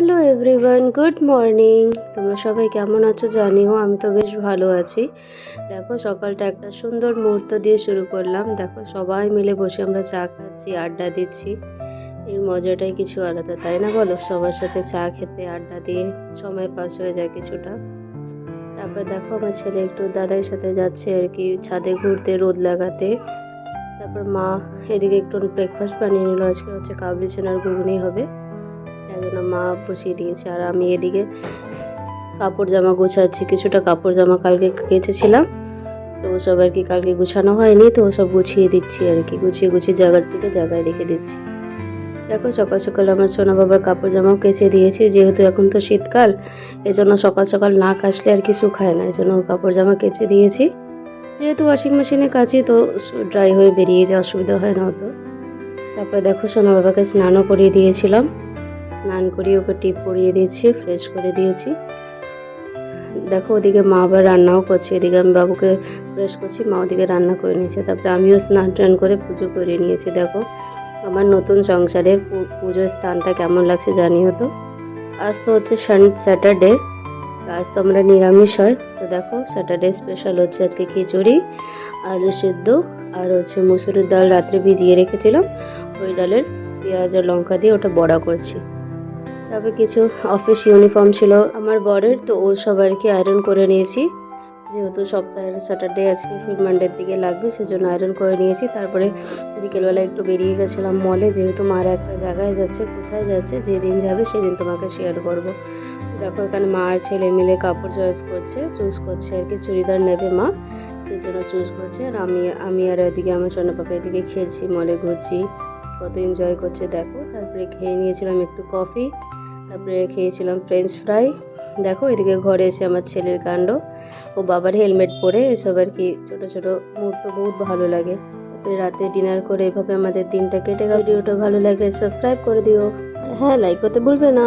Hello everyone, good morning. তোমরা সবাই কেমন আছো জানিও। আমি তো বেশ ভালো আছি। দেখো সকালটা একটা সুন্দর মুহূর্ত দিয়ে শুরু করলাম। দেখো সবাই মিলে বসে আমরা চা খাচ্ছি, আড্ডা দিচ্ছি। এর মজাটাই কিছু আলাদা, তাই না বলো? সবার সাথে চা খেতে, আড্ডা দিয়ে সময় পাস হয়ে যায় কিছুটা। তারপর দেখো আমার ছেলে একটু দাদার সাথে যাচ্ছে আর কি ছাদে ঘুরতে, রোদ লাগাতে। তারপর মা এদিকে একটু ব্রেকফাস্ট বানিয়ে নিল। আজকে হচ্ছে কাবলি ছোনার ঘুগনি হবে, তাই জন্য মা বসিয়ে দিয়েছে। আর আমি এদিকে কাপড় জামা গোছাচ্ছি। কিছুটা কাপড় জামা কালকে কেচেছিলাম, তো সব আর কি কালকে গুছানো হয়নি, তো সব গুছিয়ে দিচ্ছি আর কি। গুছিয়ে গুছিয়ে জায়গার থেকে জায়গায় রেখে দিচ্ছি। দেখো সকাল সকাল আমার সোনা বাবার কাপড় জামাও কেচে দিয়েছি, যেহেতু এখন তো শীতকাল, এজন্য সকাল সকাল না কাচলে আর কি শুকায় না, এজন্য ওর কাপড় জামা কেচে দিয়েছি। যেহেতু ওয়াশিং মেশিনে কাচি, তো ড্রাই হয়ে বেরিয়ে যায়, অসুবিধা হয় না অত। তারপর দেখো সোনা বাবাকে স্নানও করিয়ে দিয়েছিলাম। স্নান করিয়ে ওকে টিপ পরিয়ে দিয়েছি, ফ্রেশ করে দিয়েছি। দেখো ওদিকে মা আবার রান্নাও করছে, এদিকে আমি বাবুকে ফ্রেশ করছি, মা ওদিকে রান্না করে নিয়েছে। তারপরে আমিও স্নান টান করে পুজো করে নিয়েছি। দেখো আমার নতুন সংসারে পুজোর স্থানটা কেমন লাগছে জানিও তো। আজ তো হচ্ছে স্যাটারডে, আজ তো আমরা নিরামিষ হয়। তো দেখো স্যাটারডে স্পেশাল হচ্ছে আজকে খিচুড়ি, আলু সেদ্ধ, আর হচ্ছে মুসুরির ডাল রাত্রে ভিজিয়ে রেখেছিলাম, ওই ডালের পেঁয়াজ আর লঙ্কা দিয়ে ওটা বড়া করছি। তবে কিছু অফিস ইউনিফর্ম ছিল আমার বরের, তো ও সব আর কি আয়রন করে নিয়েছি। যেহেতু সপ্তাহের স্যাটারডে আজকে ফির মানডের দিকে লাগবে, সেজন্য আয়রন করে নিয়েছি। তারপরে বিকেলবেলা একটু বেরিয়ে গেছিলাম মলে, যেহেতু মারা একটা জায়গায় যাচ্ছে। কোথায় যাচ্ছে, যেদিন যাবে সেদিন তোমাকে শেয়ার করব। দেখো এখানে মা আর ছেলে মিলে কাপড় চুজ করছে আর কি। চুড়িদার নেবে মা, সেই জন্য চুজ করছে। আর আমি আর এদিকে আমার সোনা পাপা এদিকে খেলছি, মলে ঘুরছি, কত এনজয় করছে দেখো। তারপরে খেয়ে নিয়েছিলাম একটু কফি, তারপরে খেয়েছিলাম ফ্রেঞ্চ ফ্রাই। দেখো এদিকে ঘরে এসে আমার ছেলের কাণ্ড, ও বাবার হেলমেট পরে এসব আর কি ছোট ছোট মুহূর্ত বহুত ভালো লাগে। তারপরে রাতে ডিনার করে এভাবে আমাদের দিনটা কেটে গেল। ভিডিওটা ভালো লাগে সাবস্ক্রাইব করে দিও, আর হ্যাঁ লাইক করতে ভুলবে না।